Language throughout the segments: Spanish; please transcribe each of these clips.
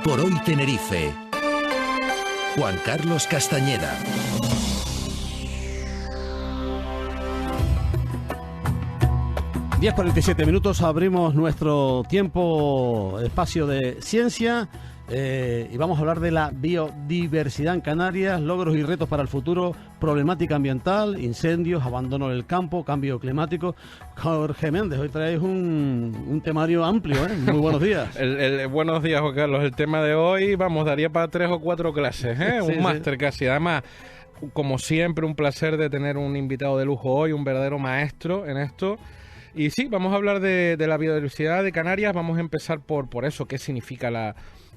por Hoy Tenerife. Juan Carlos Castañeda. Diez 47 minutos, abrimos nuestro espacio de ciencia y vamos a hablar de la biodiversidad en Canarias, logros y retos para el futuro, problemática ambiental, incendios, abandono del campo, cambio climático. Jorge Méndez, hoy traes un temario amplio, ¿eh? Muy buenos días. Buenos días, Juan Carlos. El tema de hoy, daría para 3 o 4 clases, Sí, un máster casi. Además, como siempre, un placer de tener un invitado de lujo hoy, un verdadero maestro en esto. Y sí, vamos a hablar de la biodiversidad de Canarias. Vamos a empezar por eso, qué significa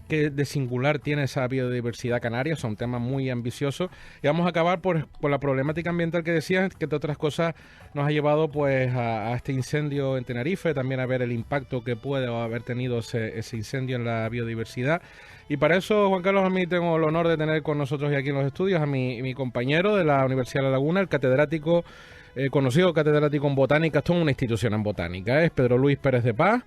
qué de singular tiene esa biodiversidad canaria. Son temas muy ambiciosos. Y vamos a acabar por la problemática ambiental que decías, que entre otras cosas nos ha llevado pues a este incendio en Tenerife, también a ver el impacto que puede haber tenido ese incendio en la biodiversidad. Y para eso, Juan Carlos, a mí tengo el honor de tener con nosotros y aquí en los estudios a mi compañero de la Universidad de La Laguna, el catedrático, conocido catedrático en botánica. Esto es una institución en botánica, es Pedro Luis Pérez de Paz.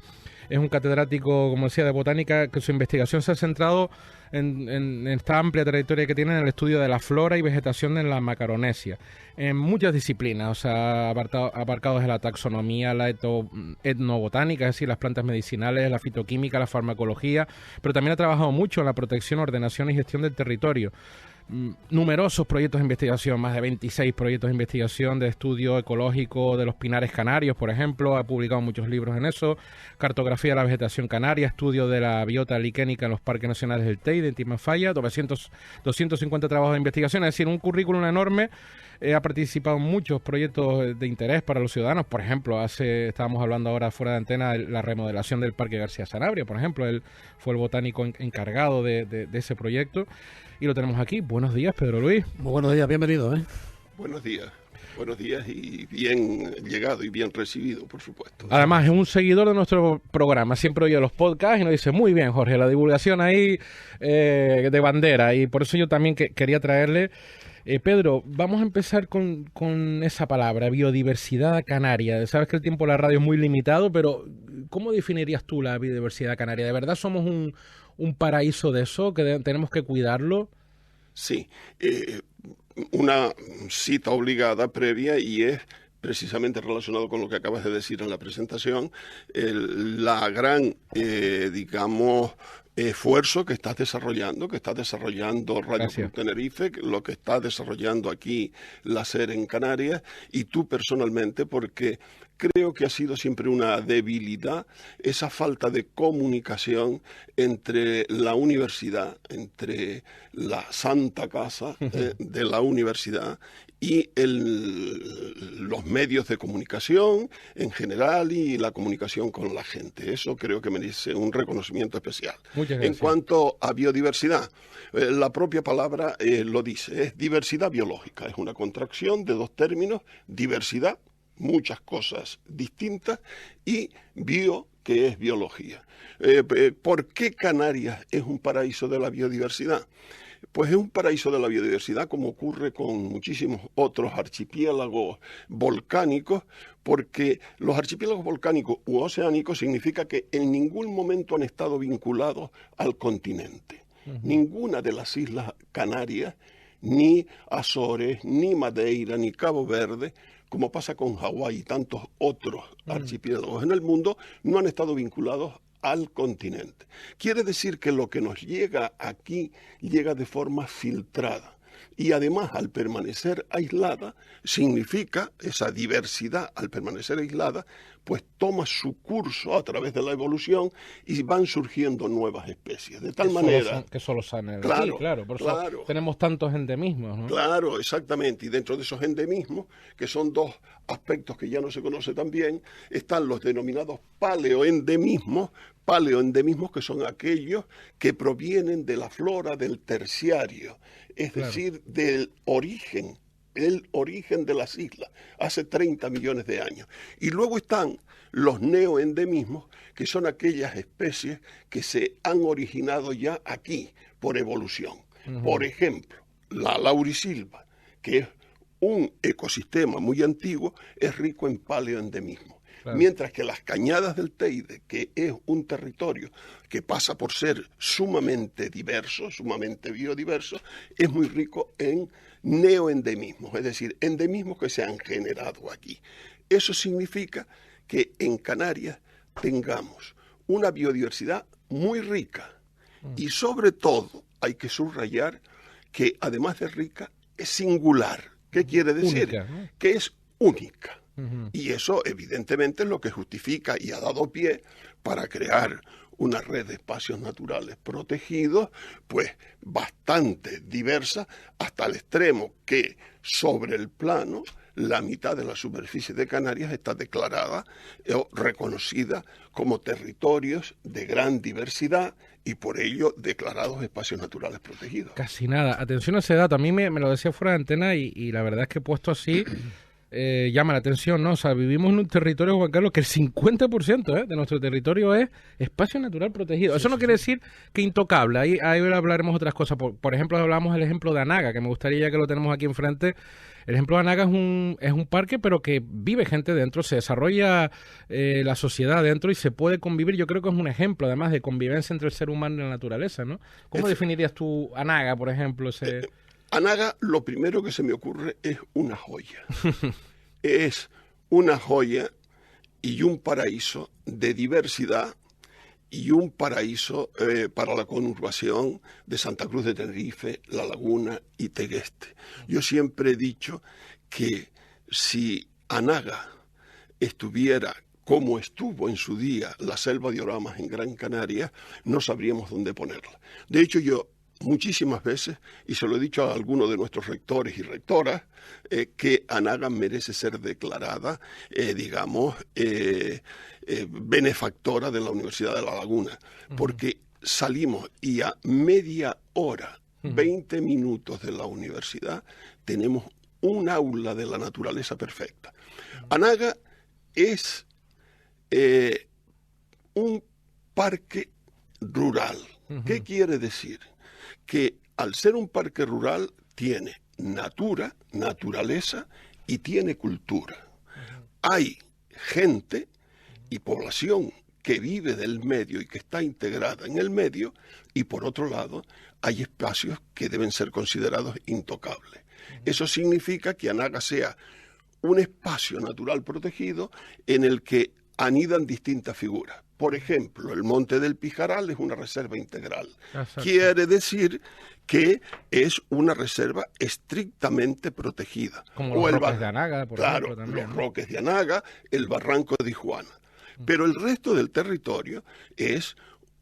Es un catedrático, como decía, de botánica, que su investigación se ha centrado en esta amplia trayectoria que tiene en el estudio de la flora y vegetación en la Macaronesia, en muchas disciplinas, o sea, abarcados de la taxonomía, la etnobotánica, es decir, las plantas medicinales, la fitoquímica, la farmacología, pero también ha trabajado mucho en la protección, ordenación y gestión del territorio. Numerosos proyectos de investigación, más de 26 proyectos de investigación de estudio ecológico de los pinares canarios, por ejemplo. Ha publicado muchos libros en eso: cartografía de la vegetación canaria, estudio de la biota liquénica en los parques nacionales del Teide, en Timafaya, 250 trabajos de investigación, es decir, un currículum enorme. Ha participado en muchos proyectos de interés para los ciudadanos. Por ejemplo, estábamos hablando ahora fuera de antena de la remodelación del Parque García Sanabria, por ejemplo. Él fue el botánico encargado de ese proyecto. Y lo tenemos aquí. Buenos días, Pedro Luis. Muy buenos días, bienvenido. Buenos días y bien llegado y bien recibido, por supuesto. Además, es un seguidor de nuestro programa. Siempre oye los podcasts y nos dice, muy bien, Jorge, la divulgación ahí de bandera. Y por eso yo también quería traerle... Pedro, vamos a empezar con esa palabra, biodiversidad canaria. Sabes que el tiempo de la radio es muy limitado, pero ¿cómo definirías tú la biodiversidad canaria? ¿De verdad somos un paraíso de eso, que tenemos que cuidarlo? Sí, una cita obligada previa, y es precisamente relacionado con lo que acabas de decir en la presentación, la gran, esfuerzo que estás desarrollando Radio Club Tenerife, lo que está desarrollando aquí la SER en Canarias, y tú personalmente, porque creo que ha sido siempre una debilidad esa falta de comunicación entre la universidad, entre la Santa Casa de la universidad y los medios de comunicación en general y la comunicación con la gente. Eso creo que merece un reconocimiento especial. Muchas gracias. En cuanto a biodiversidad, la propia palabra lo dice, es diversidad biológica, es una contracción de dos términos: diversidad, muchas cosas distintas, y bio, que es biología. ¿Por qué Canarias es un paraíso de la biodiversidad? Pues es un paraíso de la biodiversidad, como ocurre con muchísimos otros archipiélagos volcánicos, porque los archipiélagos volcánicos u oceánicos significa que en ningún momento han estado vinculados al continente. Ninguna de las islas Canarias, ni Azores, ni Madeira, ni Cabo Verde, como pasa con Hawái y tantos otros archipiélagos en el mundo, no han estado vinculados al continente. Quiere decir que lo que nos llega aquí llega de forma filtrada. Y además, al permanecer aislada, significa, esa diversidad, al permanecer aislada, pues toma su curso a través de la evolución y van surgiendo nuevas especies. De tal manera... Que solo salen claro, aquí, claro. Por eso tenemos tantos endemismos, ¿no? Claro, exactamente. Y dentro de esos endemismos, que son dos aspectos que ya no se conoce tan bien, están los denominados paleoendemismos, que son aquellos que provienen de la flora del terciario, es decir, del origen, el origen de las islas, hace 30 millones de años. Y luego están los neoendemismos, que son aquellas especies que se han originado ya aquí, por evolución. Por ejemplo, la laurisilva, que es un ecosistema muy antiguo, es rico en paleoendemismo. Claro. Mientras que las Cañadas del Teide, que es un territorio que pasa por ser sumamente diverso, sumamente biodiverso, es muy rico en neoendemismos, es decir, endemismos que se han generado aquí. Eso significa que en Canarias tengamos una biodiversidad muy rica y sobre todo hay que subrayar que además de rica es singular. ¿Qué quiere decir? Única, ¿no? Que es única. Y eso evidentemente es lo que justifica y ha dado pie para crear una red de espacios naturales protegidos, pues bastante diversa, hasta el extremo que sobre el plano la mitad de la superficie de Canarias está declarada o reconocida como territorios de gran diversidad y por ello declarados espacios naturales protegidos. Casi nada. Atención a ese dato. A mí me lo decía fuera de antena y la verdad es que puesto así llama la atención, ¿no? O sea, vivimos en un territorio, Juan Carlos, que el 50% de nuestro territorio es espacio natural protegido. Eso no quiere decir que intocable. Ahí hablaremos otras cosas. Por ejemplo, hablamos del ejemplo de Anaga, que me gustaría, ya que lo tenemos aquí enfrente. El ejemplo de Anaga es un parque, pero que vive gente dentro, se desarrolla la sociedad dentro y se puede convivir. Yo creo que es un ejemplo, además, de convivencia entre el ser humano y la naturaleza, ¿no? ¿Cómo definirías tú Anaga, por ejemplo? Anaga, lo primero que se me ocurre es una joya. Es una joya y un paraíso de diversidad y un paraíso para la conurbación de Santa Cruz de Tenerife, La Laguna y Tegueste. Yo siempre he dicho que si Anaga estuviera como estuvo en su día la selva de Oramas en Gran Canaria, no sabríamos dónde ponerla. De hecho, yo muchísimas veces, y se lo he dicho a algunos de nuestros rectores y rectoras, que Anaga merece ser declarada, benefactora de la Universidad de La Laguna, porque salimos y a media hora, 20 minutos de la universidad, tenemos un aula de la naturaleza perfecta. Anaga es un parque rural. ¿Qué quiere decir? Que al ser un parque rural tiene naturaleza y tiene cultura. Hay gente y población que vive del medio y que está integrada en el medio, y por otro lado hay espacios que deben ser considerados intocables. Eso significa que Anaga sea un espacio natural protegido en el que anidan distintas figuras. Por ejemplo, el Monte del Pijaral es una reserva integral. Exacto. Quiere decir que es una reserva estrictamente protegida. Como los roques de Anaga, por ejemplo, también, los ¿no? roques de Anaga, el barranco de Ijuana. Pero el resto del territorio es,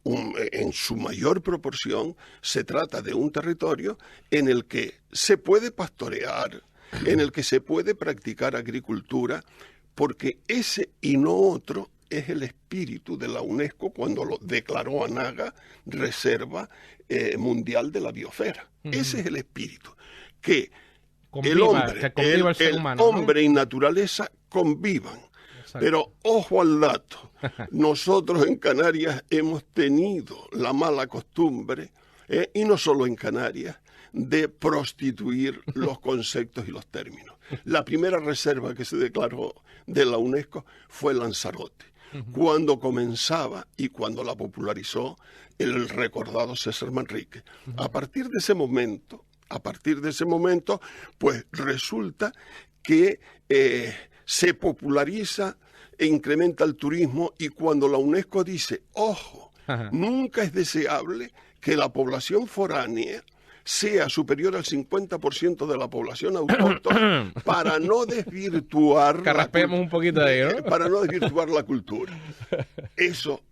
en su mayor proporción, se trata de un territorio en el que se puede pastorear, en el que se puede practicar agricultura, porque ese y no otro es el espíritu de la UNESCO cuando lo declaró Anaga Reserva Mundial de la Biosfera. Ese es el espíritu, que el hombre y naturaleza convivan. Exacto. Pero ojo al dato, nosotros en Canarias hemos tenido la mala costumbre, y no solo en Canarias, de prostituir los conceptos y los términos. La primera reserva que se declaró de la UNESCO fue Lanzarote, cuando comenzaba y cuando la popularizó el recordado César Manrique. A partir de ese momento, pues resulta que se populariza e incrementa el turismo, y cuando la UNESCO dice, ojo, nunca es deseable que la población foránea sea superior al 50% de la población autóctona para no desvirtuar Carraspemos un poquito de ahí, ¿no? Para no desvirtuar la cultura. Eso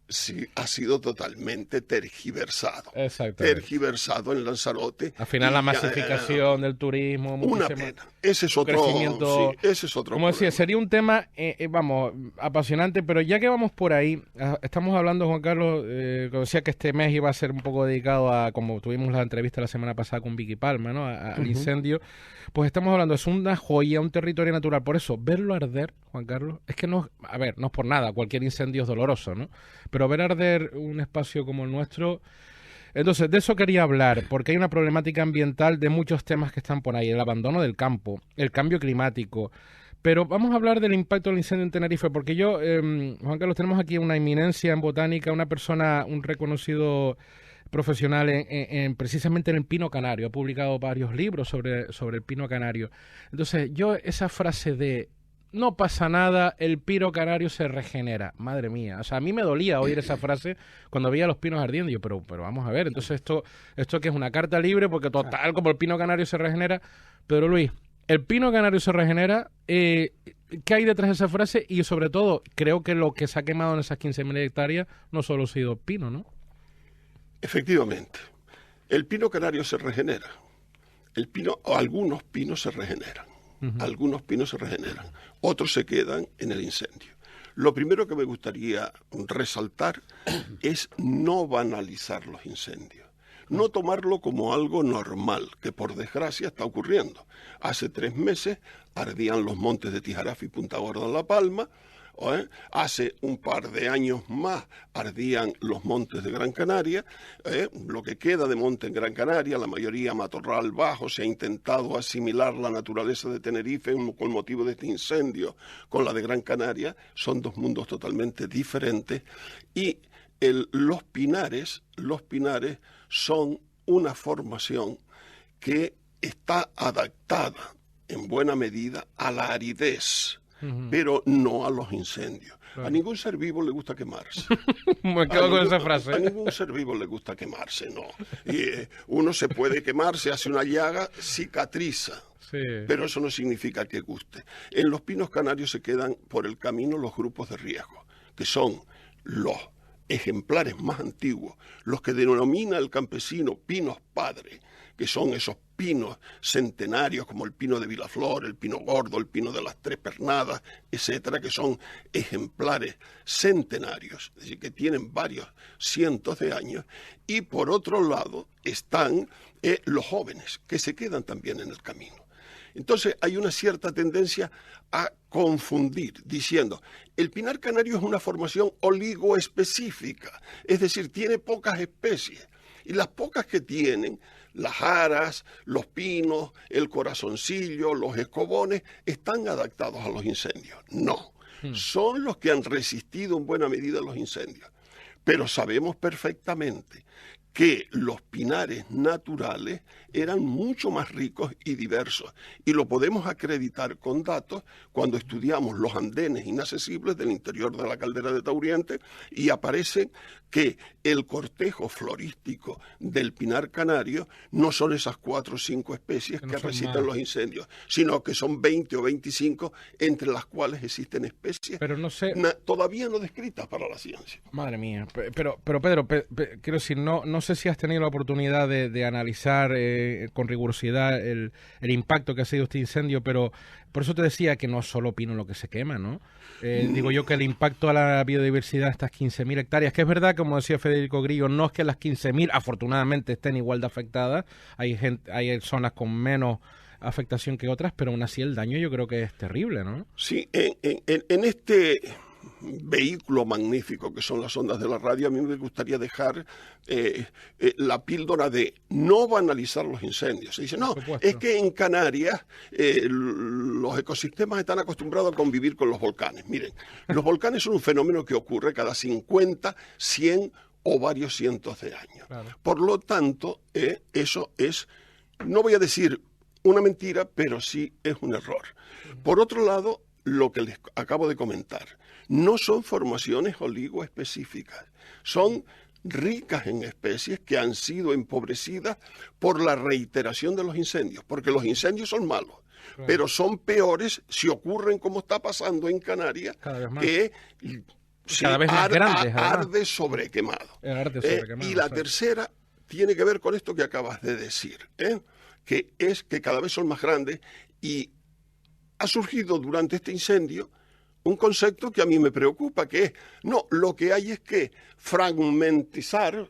sí ha sido totalmente tergiversado. Tergiversado en Lanzarote. Al final la masificación del turismo. Una pena. Ese es otro crecimiento. Sí, ese es otro Como decía, sería un tema, apasionante, pero ya que vamos por ahí, estamos hablando, Juan Carlos, que decía que este mes iba a ser un poco dedicado a, como tuvimos la entrevista la semana pasada con Vicky Palma, ¿no? Al incendio. Pues estamos hablando, es una joya, un territorio natural. Por eso, verlo arder, Juan Carlos, es que no es por nada, cualquier incendio es doloroso, ¿no? Pero ver arder un espacio como el nuestro. Entonces, de eso quería hablar, porque hay una problemática ambiental de muchos temas que están por ahí. El abandono del campo, el cambio climático, Pero vamos a hablar del impacto del incendio en Tenerife, porque yo, Juan Carlos, tenemos aquí una eminencia en botánica, una persona, un reconocido profesional precisamente en el pino canario. Ha publicado varios libros sobre el pino canario. Entonces, yo esa frase de no pasa nada, el pino canario se regenera. Madre mía. O sea, a mí me dolía oír esa frase cuando veía los pinos ardiendo. Yo, pero vamos a ver. Entonces, esto que es una carta libre, porque total, como el pino canario se regenera. Pedro Luis, el pino canario se regenera. ¿Qué hay detrás de esa frase? Y sobre todo, creo que lo que se ha quemado en esas 15.000 hectáreas no solo ha sido pino, ¿no? Efectivamente. El pino canario se regenera. Algunos pinos se regeneran. Algunos pinos se regeneran, otros se quedan en el incendio. Lo primero que me gustaría resaltar es no banalizar los incendios, no tomarlo como algo normal, que por desgracia está ocurriendo. Hace 3 meses ardían los montes de Tijarafe y Punta Gorda en La Palma. Hace un par de años más ardían los montes de Gran Canaria. Lo que queda de monte en Gran Canaria, la mayoría matorral bajo. Se ha intentado asimilar la naturaleza de Tenerife con motivo de este incendio con la de Gran Canaria. Son 2 mundos totalmente diferentes. Y los pinares son una formación que está adaptada en buena medida a la aridez, pero no a los incendios. Claro. A ningún ser vivo le gusta quemarse. Me quedo con esa frase. A ningún ser vivo le gusta quemarse, no. Y, uno se puede quemar, se hace una llaga, cicatriza. Sí. Pero eso no significa que guste. En los pinos canarios se quedan por el camino los grupos de riesgo, que son los ejemplares más antiguos, los que denomina el campesino pinos padre, que son esos pinos centenarios como el pino de Vilaflor, el pino gordo, el pino de las Tres Pernadas, etcétera, que son ejemplares centenarios, es decir, que tienen varios cientos de años. Y por otro lado están los jóvenes, que se quedan también en el camino. Entonces hay una cierta tendencia a confundir, diciendo, el pinar canario es una formación oligoespecífica, es decir, tiene pocas especies, y las pocas que tienen, las jaras, los pinos, el corazoncillo, los escobones, están adaptados a los incendios. No, son los que han resistido en buena medida los incendios. Pero sabemos perfectamente que los pinares naturales eran mucho más ricos y diversos. Y lo podemos acreditar con datos cuando estudiamos los andenes inaccesibles del interior de la caldera de Tauriente y aparece que el cortejo florístico del pinar canario no son esas 4 o 5 especies que resisten los incendios, sino que son 20 o 25, entre las cuales existen especies todavía no descritas para la ciencia. Madre mía. Pero Pedro, quiero decir, no sé si has tenido la oportunidad de analizar con rigurosidad el impacto que ha sido este incendio, pero por eso te decía que no es solo pino lo que se quema, ¿no? Digo yo que el impacto a la biodiversidad de estas 15.000 hectáreas, que es verdad, como decía Federico Grillo, no es que las 15.000 afortunadamente estén igual de afectadas, hay zonas con menos afectación que otras, pero aún así el daño yo creo que es terrible, ¿no? Sí, en este vehículo magnífico que son las ondas de la radio, a mí me gustaría dejar la píldora de no banalizar los incendios. Se dice, no, es que en Canarias los ecosistemas están acostumbrados a convivir con los volcanes. Miren, los volcanes son un fenómeno que ocurre cada 50, 100 o varios cientos de años. Claro. Por lo tanto, eso es, no voy a decir una mentira, pero sí es un error. Por otro lado, lo que les acabo de comentar, no son formaciones oligoespecíficas, son ricas en especies que han sido empobrecidas por la reiteración de los incendios, porque los incendios son malos, pero son peores si ocurren como está pasando en Canarias, que cada vez más grandes, arde sobrequemado. Y la tercera tiene que ver con esto que acabas de decir, que es que cada vez son más grandes y ha surgido durante este incendio un concepto que a mí me preocupa, que es, no, lo que hay es que fragmentizar,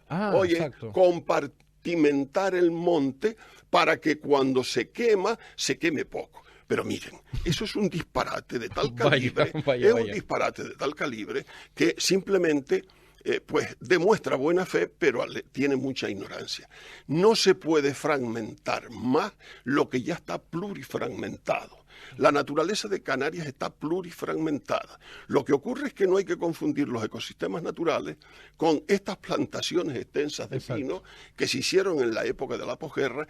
compartimentar el monte para que cuando se queme poco. Pero miren, eso es un disparate de tal calibre, un disparate de tal calibre que simplemente pues demuestra buena fe, pero tiene mucha ignorancia. No se puede fragmentar más lo que ya está plurifragmentado. La naturaleza de Canarias está plurifragmentada. Lo que ocurre es que no hay que confundir los ecosistemas naturales con estas plantaciones extensas de pino que se hicieron en la época de la posguerra,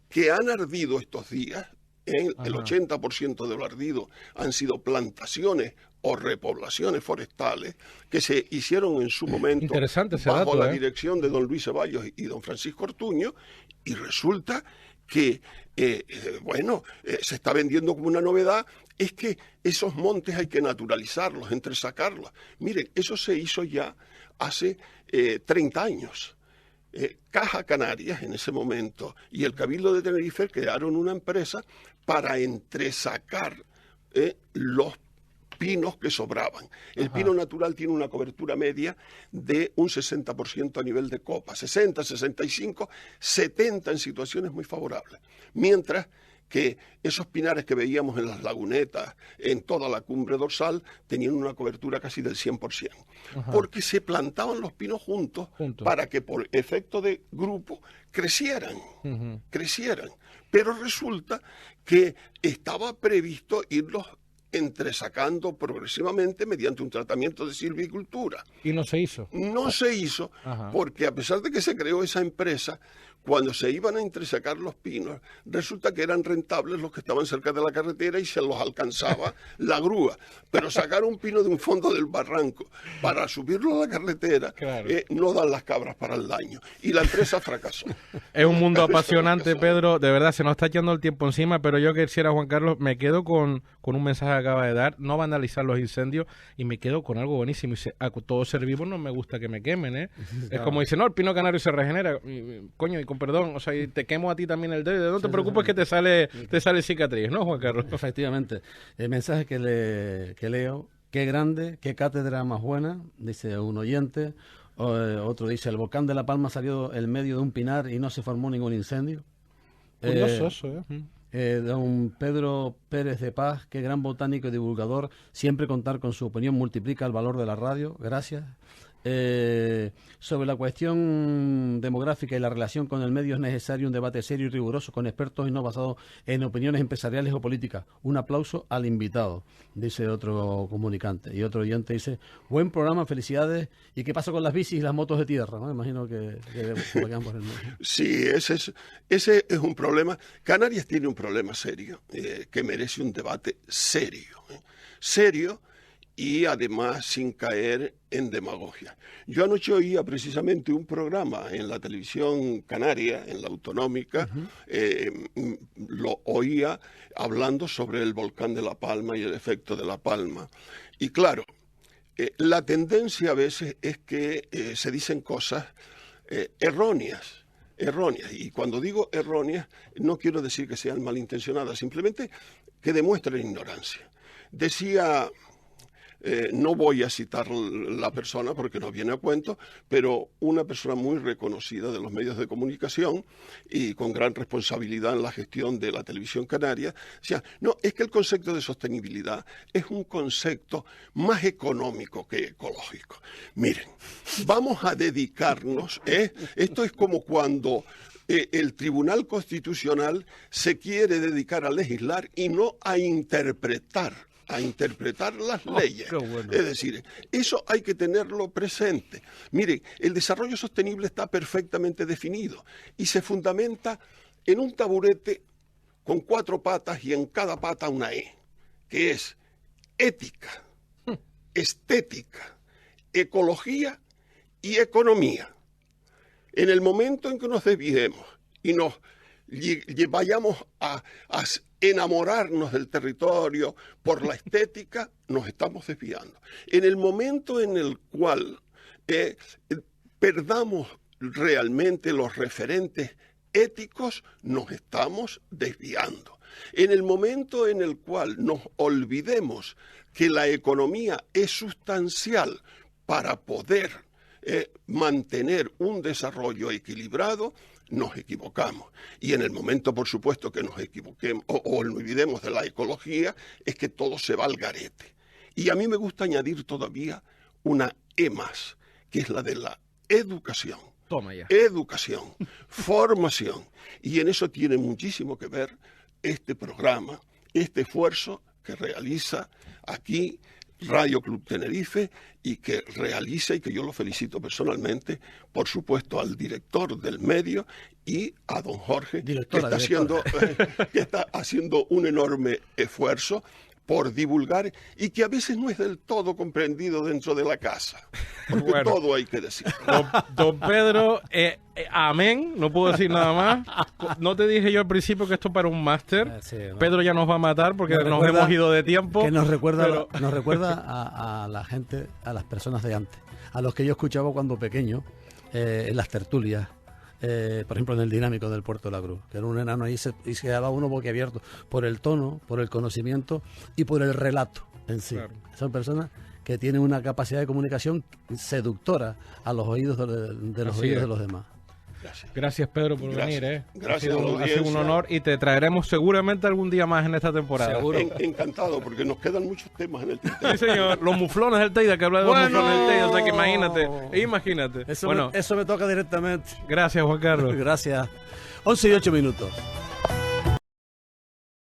que han ardido estos días. El 80% de lo ardido han sido plantaciones o repoblaciones forestales que se hicieron en su momento bajo la dirección de don Luis Ceballos y don Francisco Ortuño, y resulta que, se está vendiendo como una novedad, es que esos montes hay que naturalizarlos, entresacarlos. Miren, eso se hizo ya hace 30 años. Caja Canarias en ese momento y el Cabildo de Tenerife crearon una empresa para entresacar los pinos que sobraban. El pino natural tiene una cobertura media de un 60% a nivel de copa, 60, 65, 70 en situaciones muy favorables. Mientras que esos pinares que veíamos en las lagunetas, en toda la cumbre dorsal, tenían una cobertura casi del 100%. Porque se plantaban los pinos juntos para que por efecto de grupo crecieran. Pero resulta que estaba previsto irlos entresacando progresivamente mediante un tratamiento de silvicultura. ¿Y no se hizo? No se hizo porque a pesar de que se creó esa empresa, cuando se iban a entresacar los pinos, resulta que eran rentables los que estaban cerca de la carretera y se los alcanzaba la grúa. Pero sacar un pino de un fondo del barranco para subirlo a la carretera, no dan las cabras para el daño. Y la empresa fracasó. Es un mundo apasionante, Pedro. De verdad, se nos está echando el tiempo encima, pero yo quisiera, Juan Carlos, me quedo con un mensaje que acaba de dar, no vandalizar los incendios, y me quedo con algo buenísimo. Dice, a todo ser vivo no me gusta que me quemen, ¿eh? Es como dice, no, el pino canario se regenera. Coño, y con perdón, o sea, y te quemo a ti también el dedo. No te preocupes que te sale cicatriz, ¿no, Juan Carlos? Efectivamente. El mensaje que leo, qué grande, qué cátedra más buena, dice un oyente. Otro dice, el volcán de La Palma salió en medio de un pinar y no se formó ningún incendio. Curioso eso, Don Pedro Pérez de Paz, qué gran botánico y divulgador, siempre contar con su opinión multiplica el valor de la radio, gracias. Sobre la cuestión demográfica y la relación con el medio es necesario un debate serio y riguroso con expertos y no basado en opiniones empresariales o políticas. Un aplauso al invitado, dice otro comunicante. Y otro oyente dice, buen programa, felicidades. ¿Y qué pasa con las bicis y las motos de tierra? ¿No? Imagino que por el mundo. Sí, ese es un problema. Canarias tiene un problema serio que merece un debate serio. Serio. Y además sin caer en demagogia. Yo anoche oía precisamente un programa en la televisión canaria, en la autonómica, lo oía hablando sobre el volcán de La Palma y el efecto de La Palma. Y claro, la tendencia a veces es que se dicen cosas erróneas. Y cuando digo erróneas, no quiero decir que sean malintencionadas, simplemente que demuestren ignorancia. Decía... no voy a citar la persona porque no viene a cuento, pero una persona muy reconocida de los medios de comunicación y con gran responsabilidad en la gestión de la televisión canaria, decía, no, es que el concepto de sostenibilidad es un concepto más económico que ecológico. Miren, vamos a dedicarnos, esto es como cuando... el Tribunal Constitucional se quiere dedicar a legislar y no a interpretar las leyes. Bueno. Es decir, eso hay que tenerlo presente. Mire, el desarrollo sostenible está perfectamente definido y se fundamenta en un taburete con 4 patas y en cada pata una E, que es ética, estética, ecología y economía. En el momento en que nos desviemos y nos vayamos a enamorarnos del territorio por la estética, nos estamos desviando. En el momento en el cual perdamos realmente los referentes éticos, nos estamos desviando. En el momento en el cual nos olvidemos que la economía es sustancial para poder mantener un desarrollo equilibrado, nos equivocamos. Y en el momento, por supuesto, que nos equivoquemos o olvidemos de la ecología, es que todo se va al garete. Y a mí me gusta añadir todavía una E más, que es la de la educación. Toma ya. Educación, formación. Y en eso tiene muchísimo que ver este programa este esfuerzo que realiza aquí Radio Club Tenerife y que realiza, y que yo lo felicito personalmente, por supuesto al director del medio y a don Jorge, que está haciendo un enorme esfuerzo por divulgar y que a veces no es del todo comprendido dentro de la casa, porque bueno, todo hay que decir. Don Pedro, amén, no puedo decir nada más. No te dije yo al principio que esto para un máster. Sí, ¿no? Pedro ya nos va a matar porque nos hemos ido de tiempo. Que nos recuerda, nos recuerda a la gente, a las personas de antes, a los que yo escuchaba cuando pequeño, en las tertulias. Por ejemplo, en el Dinámico del Puerto de la Cruz, que era un enano ahí y se quedaba uno boquiabierto por el tono, por el conocimiento y por el relato en sí. Claro. Son personas que tienen una capacidad de comunicación seductora a los oídos de los oídos de los demás. Gracias Pedro por venir. Gracias ha sido un honor y te traeremos seguramente algún día más en esta temporada. Seguro. Encantado, porque nos quedan muchos temas en el tintero. Sí, señor. Los muflones del Teide, que habla de los muflones del Teide, o sea que imagínate. Eso me toca directamente. Gracias, Juan Carlos. Gracias. 11 y 8 minutos.